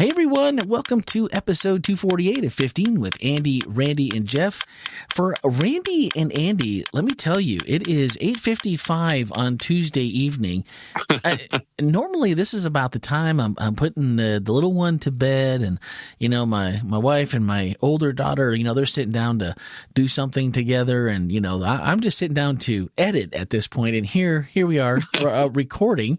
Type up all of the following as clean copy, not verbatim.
Hey everyone, welcome to episode 248 of 15 with Andy, Randy, and Jeff. For Randy and Andy, let me tell you, it is 8:55 on Tuesday evening. Normally, this is about the time I'm putting the little one to bed, and my wife and my older daughter, they're sitting down to do something together, and I'm just sitting down to edit at this point. And here we are recording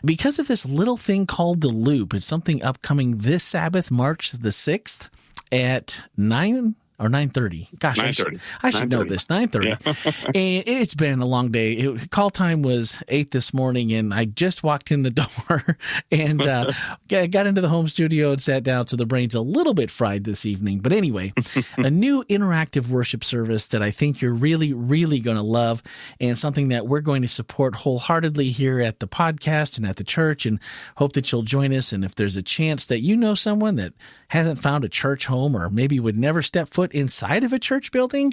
because of this little thing called The Loop. It's something upcoming this Sabbath, March the 6th at 9 or 9:30. Gosh, 9:30. I should know this. 9:30. Yeah. And it's been a long day. Call time was 8 this morning, and I just walked in the door and got into the home studio and sat down, so the brain's a little bit fried this evening. But anyway, a new interactive worship service that I think you're really, really going to love, and something that we're going to support wholeheartedly here at the podcast and at the church, and hope that you'll join us. And if there's a chance that you know someone that hasn't found a church home, or maybe would never step foot inside of a church building,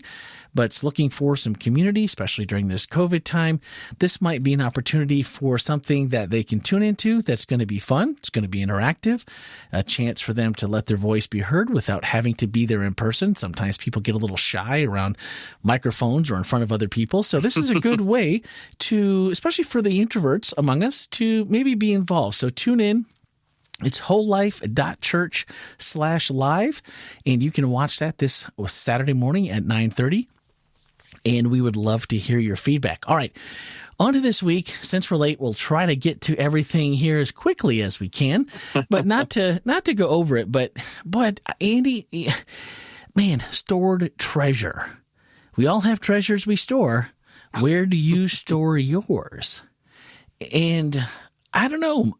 but's looking for some community, especially during this COVID time, this might be an opportunity for something that they can tune into that's going to be fun. It's going to be interactive, a chance for them to let their voice be heard without having to be there in person. Sometimes people get a little shy around microphones or in front of other people. So this is a good way to, especially for the introverts among us, to maybe be involved. So tune in. It's wholelife.church/live, and you can watch that this Saturday morning at 9:30, and we would love to hear your feedback. All right, on to this week. Since we're late, we'll try to get to everything here as quickly as we can, but not to go over it. But Andy, man, stored treasure. We all have treasures we store. Where do you store yours? And I don't know.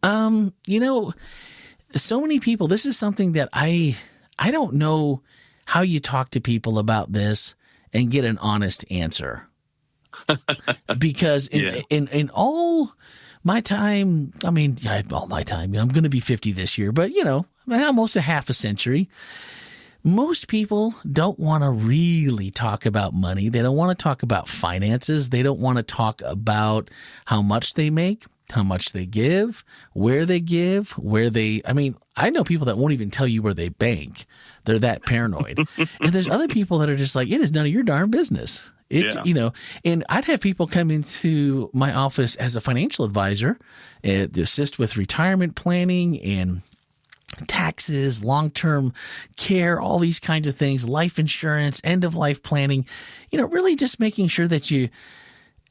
So many people, this is something that I don't know how you talk to people about this and get an honest answer. Because in all my time, all my time, I'm going to be 50 this year, but almost a half a century, most people don't want to really talk about money. They don't want to talk about finances. They don't want to talk about how much they make, how much they give, where they give, I know people that won't even tell you where they bank. They're that paranoid. And there's other people that are just like, it is none of your darn business. And I'd have people come into my office as a financial advisor to assist with retirement planning and taxes, long-term care, all these kinds of things, life insurance, end-of-life planning, really just making sure that you,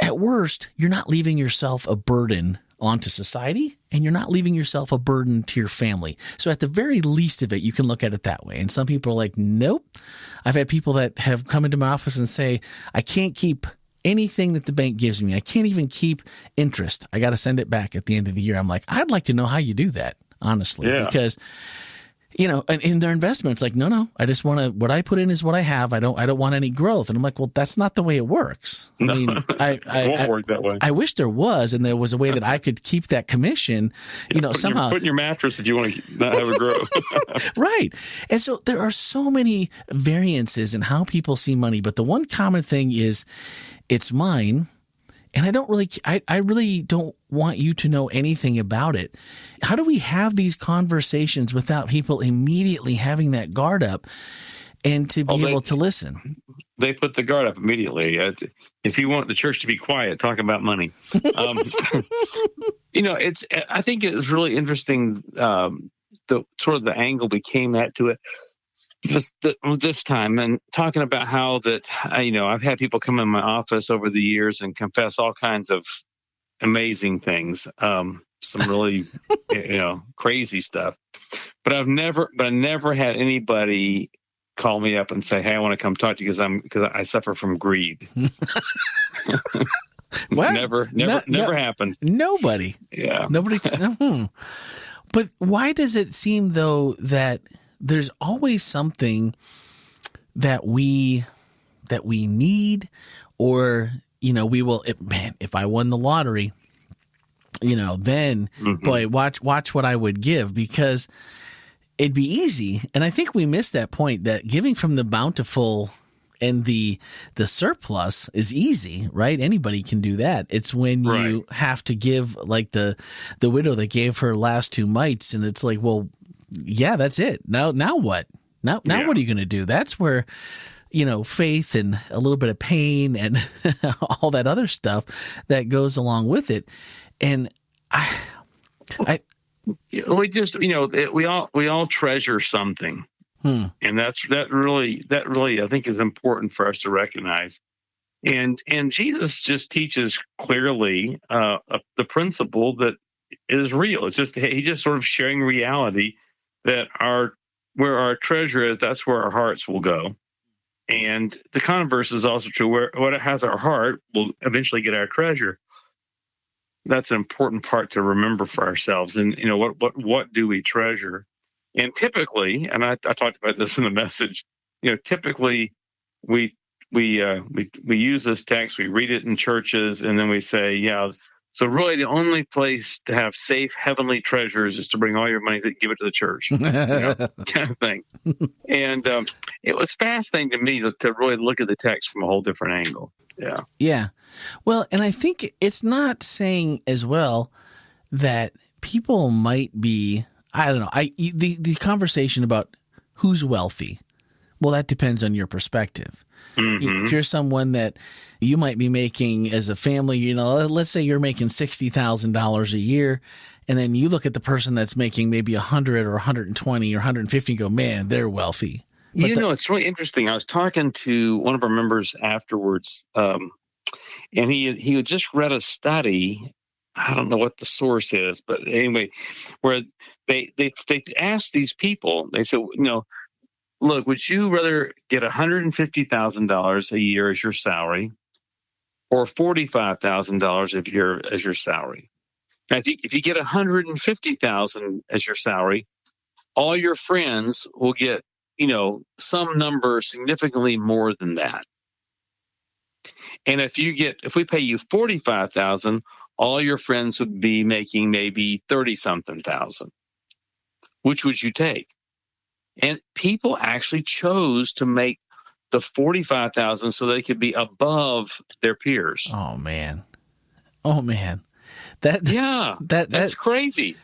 at worst, you're not leaving yourself a burden onto society, and you're not leaving yourself a burden to your family. So at the very least of it, you can look at it that way. And some people are like, nope. I've had people that have come into my office and say, I can't keep anything that the bank gives me. I can't even keep interest. I got to send it back at the end of the year. I'm like, I'd like to know how you do that, honestly, because in their investments, like, no, I just want to, what I put in is what I have. I don't want any growth. And I'm like, well, that's not the way it works. It won't work that way. I wish there was, and there was a way that I could keep that commission, somehow. Put in your mattress if you want to not have it grow. Right. And so there are so many variances in how people see money. But the one common thing is it's mine. And I really don't want you to know anything about it. How do we have these conversations without people immediately having that guard up and to be able to listen? They put the guard up immediately. If you want the church to be quiet, talk about money. I think it's really interesting, the sort of the angle we came at to it. This time, and talking about how that, I've had people come in my office over the years and confess all kinds of amazing things, some really, crazy stuff. But I never had anybody call me up and say, "Hey, I want to come talk to you because I suffer from greed." What? Never happened. Nobody. Yeah. Nobody. But why does it seem though that there's always something that we need, or, we will, if I won the lottery, then boy, watch what I would give, because it'd be easy. And I think we missed that point, that giving from the bountiful and the surplus is easy, right? Anybody can do that. It's when you have to give, like the widow that gave her last two mites, and it's like, well, yeah, that's it. Now what? Now what are you going to do? That's where, faith and a little bit of pain and all that other stuff that goes along with it. And we just, we all treasure something. And that really, I think, is important for us to recognize. And Jesus just teaches clearly the principle that is real. It's just, he just sort of sharing reality that where our treasure is, that's where our hearts will go. And the converse is also true. Where what has our heart will eventually get our treasure. That's an important part to remember for ourselves. And what do we treasure? And typically, and I talked about this in the message, typically we use this text, we read it in churches, and then we say, so really the only place to have safe heavenly treasures is to bring all your money to give it to the church, kind of thing. And it was fascinating to me to really look at the text from a whole different angle. Yeah. Yeah. Well, and I think it's not saying as well that people might be, I don't know, the conversation about who's wealthy. Well, that depends on your perspective. Mm-hmm. If you're someone that you might be making as a family, let's say you're making $60,000 a year, and then you look at the person that's making maybe 100 or 120 or 150 and go, man, they're wealthy. But it's really interesting. I was talking to one of our members afterwards, and he had just read a study. I don't know what the source is, but anyway, where they asked these people, they said, look, would you rather get $150,000 a year as your salary, or $45,000 as your salary? Now, if you get $150,000 as your salary, all your friends will get some number significantly more than that. And if we pay you $45,000, all your friends would be making maybe 30-something thousand. Which would you take? And people actually chose to make the $45,000 so they could be above their peers. Oh man. That's crazy.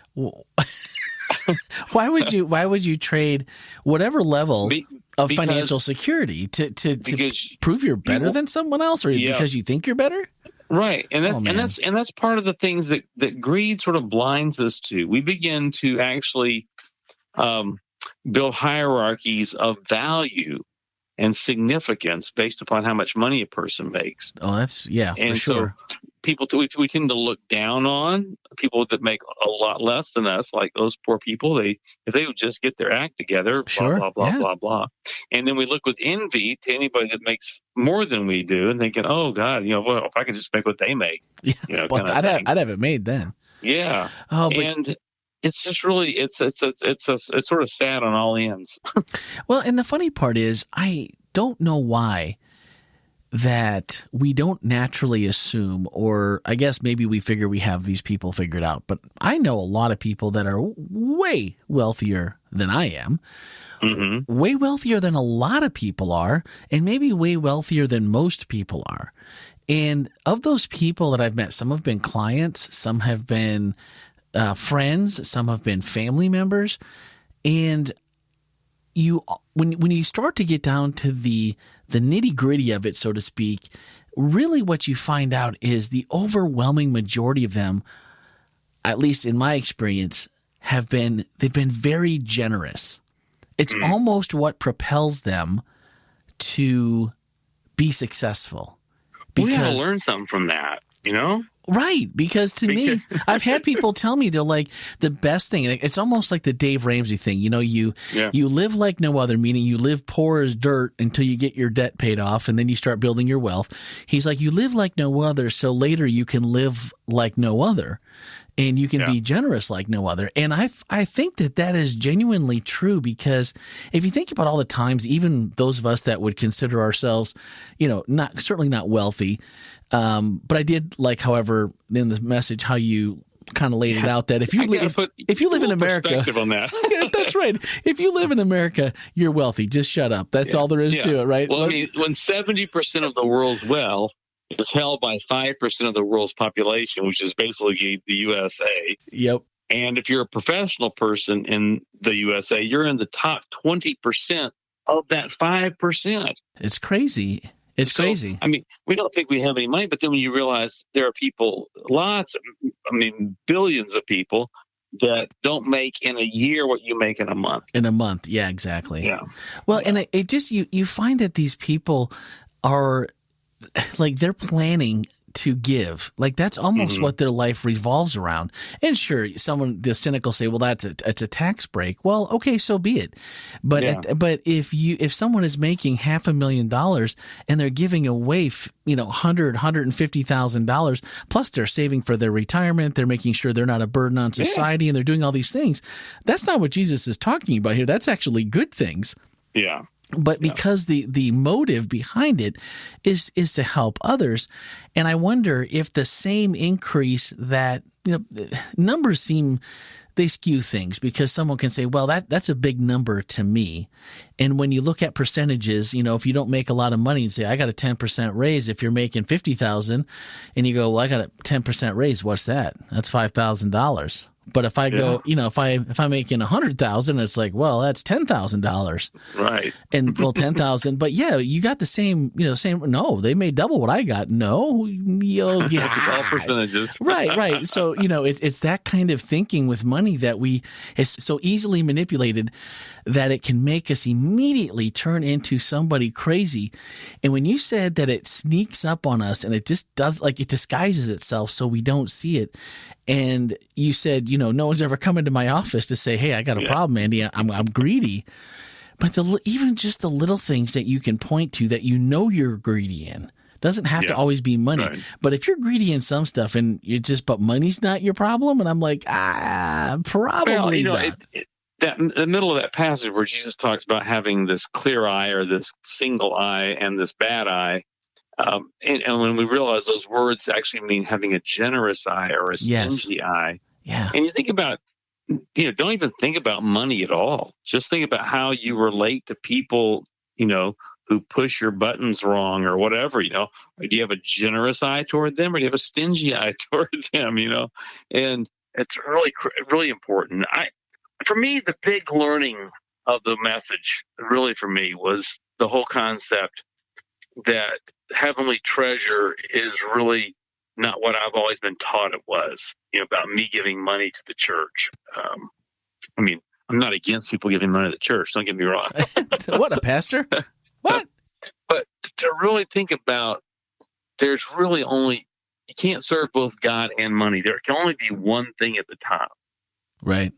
Why would you trade whatever level of financial security to prove you're better than someone else, or because you think you're better? Right. And that's part of the things that greed sort of blinds us to. We begin to actually build hierarchies of value and significance based upon how much money a person makes. Oh, that's for sure. So we tend to look down on people that make a lot less than us, like those poor people. If they would just get their act together, blah, blah, blah. And then we look with envy to anybody that makes more than we do and thinking, oh God, well, if I could just make what they make, I'd have it made then. Yeah. Oh, and it's just really, it's sort of sad on all ends. Well, and the funny part is, I don't know why that we don't naturally assume, or I guess maybe we figure we have these people figured out, but I know a lot of people that are way wealthier than I am, way wealthier than a lot of people are, and maybe way wealthier than most people are. And of those people that I've met, some have been clients, some have been friends, some have been family members. And when you start to get down to the nitty gritty of it, so to speak, really what you find out is the overwhelming majority of them, at least in my experience, they've been very generous. It's almost what propels them to be successful. We got to learn something from that, Right, because to me, I've had people tell me they're like, the best thing, it's almost like the Dave Ramsey thing, you live like no other, meaning you live poor as dirt until you get your debt paid off, and then you start building your wealth. He's like, you live like no other, so later you can live like no other, and you can be generous like no other. And I think that is genuinely true, because if you think about all the times, even those of us that would consider ourselves, certainly not wealthy, but I did like, however, in the message, how you kind of laid it out that if you live in America, on that. That's right. If you live in America, you're wealthy. Just shut up. That's all there is to it, right? Well, I mean, when 70% of the world's wealth is held by 5% of the world's population, which is basically the USA. Yep. And if you're a professional person in the USA, you're in the top 20% of that 5%. It's crazy. It's crazy. I mean, we don't think we have any money, but then when you realize there are people, billions of people that don't make in a year what you make in a month. In a month. Yeah, exactly. Yeah. Well, and it just, you find that these people are like, they're planning to give. Like, that's almost what their life revolves around. And sure, the cynic will say, well, it's a tax break. Well, okay, so be it. But but if someone is making $500,000 and they're giving away $150,000, plus they're saving for their retirement, they're making sure they're not a burden on society, and they're doing all these things. That's not what Jesus is talking about here. That's actually good things. Yeah. But because the motive behind it is to help others. And I wonder if the same increase that, numbers they skew things, because someone can say, well, that's a big number to me. And when you look at percentages, if you don't make a lot of money and say, I got a 10% raise, if you're making $50,000 and you go, well, I got a 10% raise, what's that? That's $5,000. But if I go, if I'm making $100,000, it's like, well, that's $10,000, right? And well, 10,000. But yeah, you got the same, same. No, they made double what I got. No, all percentages. right. So it's that kind of thinking with money that it's so easily manipulated that it can make us immediately turn into somebody crazy. And when you said that it sneaks up on us and it just does, like, it disguises itself so we don't see it. And you said, no one's ever come into my office to say, hey, I got a problem, Andy. I'm greedy. But even just the little things that you can point to that you're greedy in doesn't have to always be money. Right. But if you're greedy in some stuff and but money's not your problem, and I'm like, probably not. In the middle of that passage where Jesus talks about having this clear eye or this single eye and this bad eye, and when we realize those words actually mean having a generous eye or a stingy eye, and you think about, don't even think about money at all. Just think about how you relate to people, who push your buttons wrong or whatever. Do you have a generous eye toward them, or do you have a stingy eye toward them? And it's really, really important. For me, the big learning of the message, really for me, was the whole concept that heavenly treasure is really not what I've always been taught it was, about me giving money to the church. I'm not against people giving money to the church, don't get me wrong. What, a pastor? What? But to really think about, there's really only, you can't serve both God and money. There can only be one thing at the top. Right.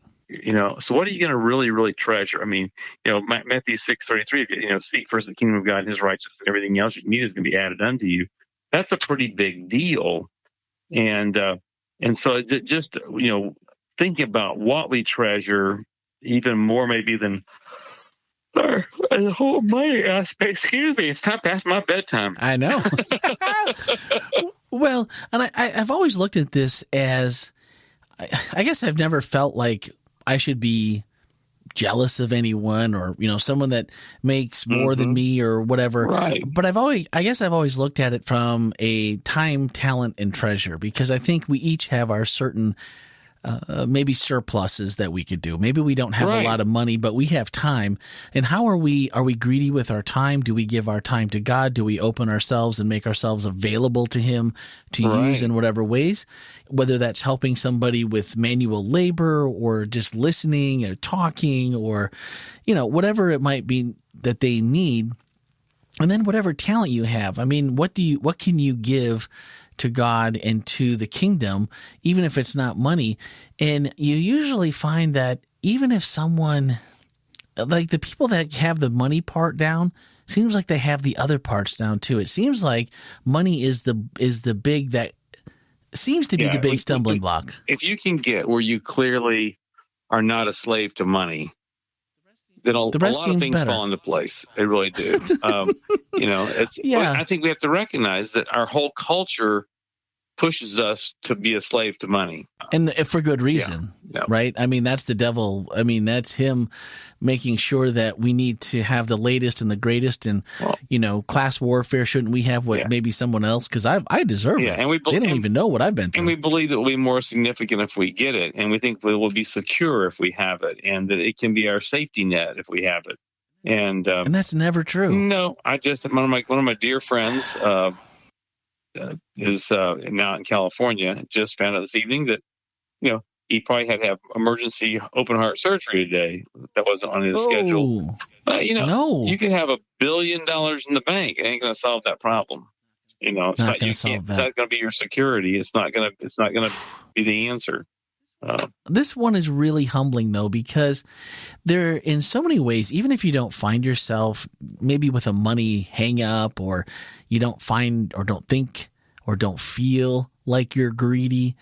So what are you going to really, really treasure? Matthew 6:33, seek first the kingdom of God and his righteousness, and everything else you need is going to be added unto you. That's a pretty big deal. And so just, think about what we treasure even more maybe than the whole money aspect. Excuse me, it's time past my bedtime. I know. Well, and I've always looked at this as, I guess I've never felt like I should be jealous of anyone or, someone that makes more than me or whatever. Right. But I've always looked at it from a time, talent, and treasure, because I think we each have our certain maybe surpluses that we could do. Maybe we don't have a lot of money, but we have time. And how are we greedy with our time? Do we give our time to God? Do we open ourselves and make ourselves available to him to use in whatever ways? Whether that's helping somebody with manual labor or just listening or talking or, whatever it might be that they need. And then whatever talent you have. What can you give to God and to the kingdom, even if it's not money? And you usually find that even if someone, like the people that have the money part down, seems like they have the other parts down too. It seems like money is the big, that seems to be the big stumbling block. If you can get where you clearly are not a slave to money, then a lot of things fall into place. They really do. I think we have to recognize that our whole culture pushes us to be a slave to money. And for good reason, right? I mean, that's the devil. I mean, that's him making sure that we need to have the latest and the greatest. And, class warfare, shouldn't we have what maybe someone else? Because I deserve it. And they don't even know what I've been through. And we believe it will be more significant if we get it. And we think it will be secure if we have it. And that it can be our safety net if we have it. And that's never true. No, one of my dear friends is now in California. Just found out this evening that he probably had to have emergency open heart surgery today. That wasn't on his schedule. No. You can have $1 billion in the bank. It ain't going to solve that problem. It's not going to solve that. It's not going to be your security. It's not going to be the answer. This one is really humbling, though, because there, in so many ways, even if you don't find yourself maybe with a money hang up, or you don't find or don't think or don't feel like you're greedy,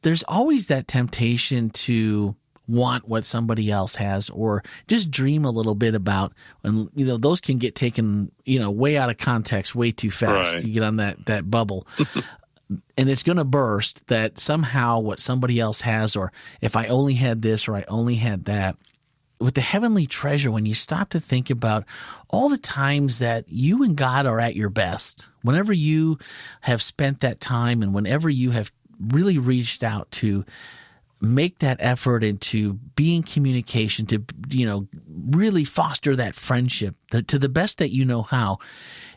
there's always that temptation to want what somebody else has, or just dream a little bit about, and those can get taken way out of context way too fast. Right. You get on that bubble. And it's going to burst that somehow what somebody else has, or if I only had this or I only had that. With the heavenly treasure, when you stop to think about all the times that you and God are at your best, whenever you have spent that time and whenever you have really reached out to make that effort and to be in communication, to really foster that friendship to the best that you know how.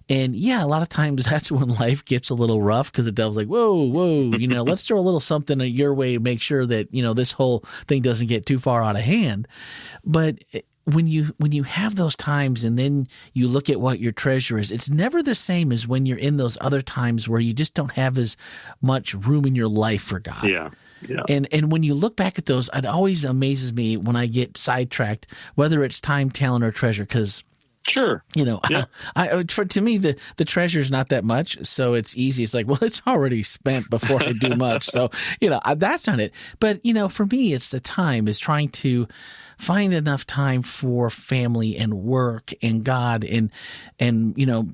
And a lot of times that's when life gets a little rough, because the devil's like, whoa, let's throw a little something your way to make sure that, this whole thing doesn't get too far out of hand. But when you have those times and then you look at what your treasure is, it's never the same as when you're in those other times where you just don't have as much room in your life for God. Yeah. Yeah. And when you look back at those, it always amazes me when I get sidetracked, whether it's time, talent, or treasure, because sure. To me, the treasure is not that much, so it's easy. It's like, well, it's already spent before I do much. So, that's not it. But, for me, it's the time, is trying to find enough time for family and work and God and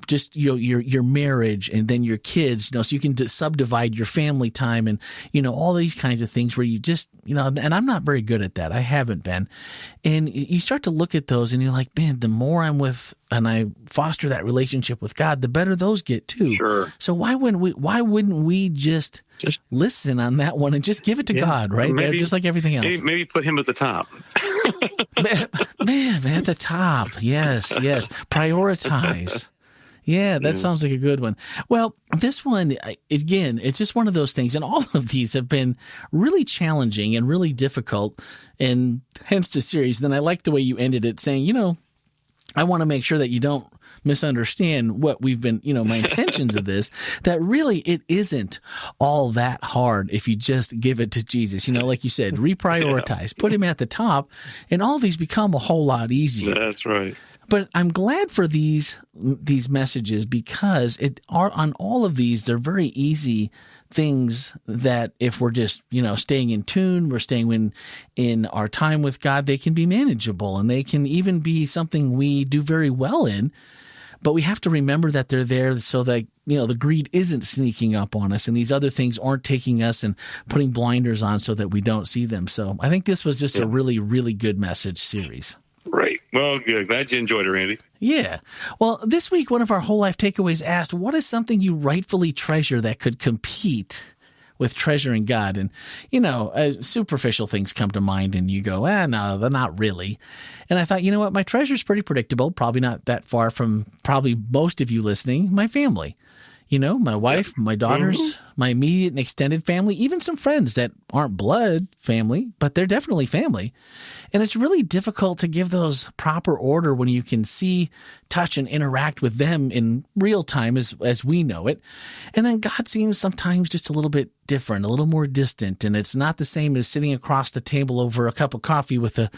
just your marriage, and then your kids, so you can subdivide your family time, and all these kinds of things where you just and I'm not very good at that. I haven't been. And you start to look at those and you're like, man, the more I'm with and I foster that relationship with God, the better those get too. Sure. So why wouldn't we just listen on that one and just give it to God, right? Maybe, just like everything else. Maybe put him at the top. man, at the top. Yes. Prioritize. Yeah, that sounds like a good one. Well, this one, again, it's just one of those things. And all of these have been really challenging and really difficult, and hence the series. Then I like the way you ended it, saying, I want to make sure that you don't misunderstand what we've been, my intentions of this, that really it isn't all that hard if you just give it to Jesus. Like you said, reprioritize, put him at the top, and all these become a whole lot easier. That's right. But I'm glad for these messages, because on all of these, they're very easy things that if we're just, staying in tune, we're staying in our time with God, they can be manageable, and they can even be something we do very well in. But we have to remember that they're there so that, the greed isn't sneaking up on us, and these other things aren't taking us and putting blinders on so that we don't see them. So I think this was just a really, really good message series. Right. Well, good. Glad you enjoyed it, Randy. Yeah. Well, this week, one of our whole life takeaways asked, what is something you rightfully treasure that could compete with treasuring God? And, superficial things come to mind, and you go, no, they're not really. And I thought, what? My treasure's pretty predictable, probably not that far from probably most of you listening, my family. My wife, my daughters, my immediate and extended family, even some friends that aren't blood family, but they're definitely family. And it's really difficult to give those proper order when you can see, touch, and interact with them in real time as we know it. And then God seems sometimes just a little bit different, a little more distant. And it's not the same as sitting across the table over a cup of coffee with a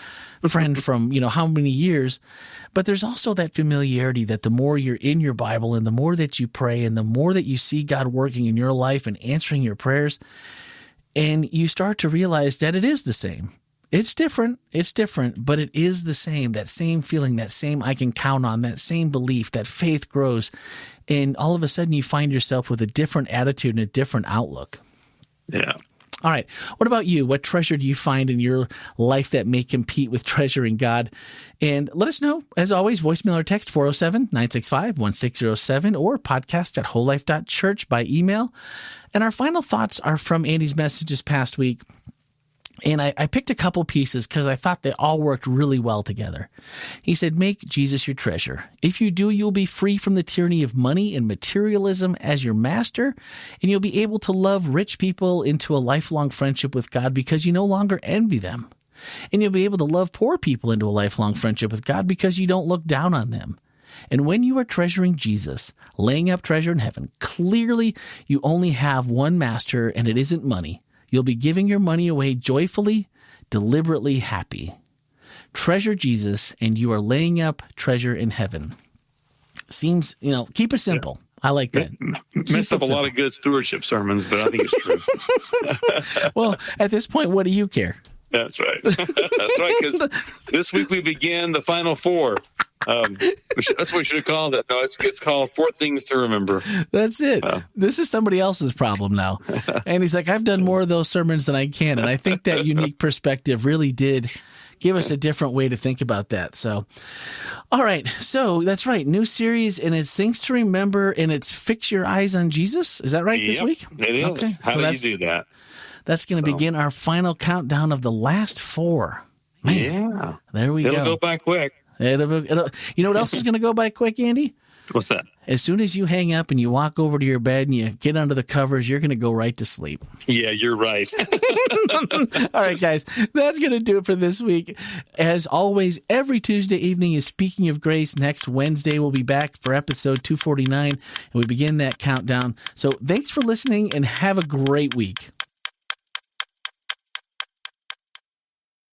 friend from, how many years. But there's also that familiarity that the more you're in your Bible and the more that you pray and the more that you see God working in your life and answering your prayers, and you start to realize that it is the same. It's different. It's different, but it is the same. That same feeling, that same I can count on, that same belief, that faith grows. And all of a sudden you find yourself with a different attitude and a different outlook. Yeah. All right. What about you? What treasure do you find in your life that may compete with treasure in God? And let us know. As always, voicemail or text 407-965-1607 or podcast at wholelife.church by email. And our final thoughts are from Andy's message this past week. And I picked a couple pieces because I thought they all worked really well together. He said, make Jesus your treasure. If you do, you'll be free from the tyranny of money and materialism as your master, and you'll be able to love rich people into a lifelong friendship with God because you no longer envy them. And you'll be able to love poor people into a lifelong friendship with God because you don't look down on them. And when you are treasuring Jesus, laying up treasure in heaven, clearly you only have one master, and it isn't money. You'll be giving your money away joyfully, deliberately happy. Treasure Jesus, and you are laying up treasure in heaven. Seems, keep it simple. I like that. Messed up a lot of good stewardship sermons, but I think it's true. Well, at this point, what do you care? That's right. That's right, because this week we begin the Final Four. That's what we should have called it. No, it's called Four Things to Remember. That's it. This is somebody else's problem now. And he's like, I've done more of those sermons than I can. And I think that unique perspective really did give us a different way to think about that. So, all right. So that's right. New series, and it's Things to Remember, and it's Fix Your Eyes on Jesus. Is that right this week? It is. Okay. How do you do that? That's going to begin our final countdown of the last four. Man, yeah. There we go. It'll go by quick. You know what else is going to go by quick, Andy? What's that? As soon as you hang up and you walk over to your bed and you get under the covers, you're going to go right to sleep. Yeah, you're right. All right, guys, that's going to do it for this week. As always, every Tuesday evening is Speaking of Grace. Next Wednesday, we'll be back for episode 249, and we begin that countdown. So thanks for listening, and have a great week.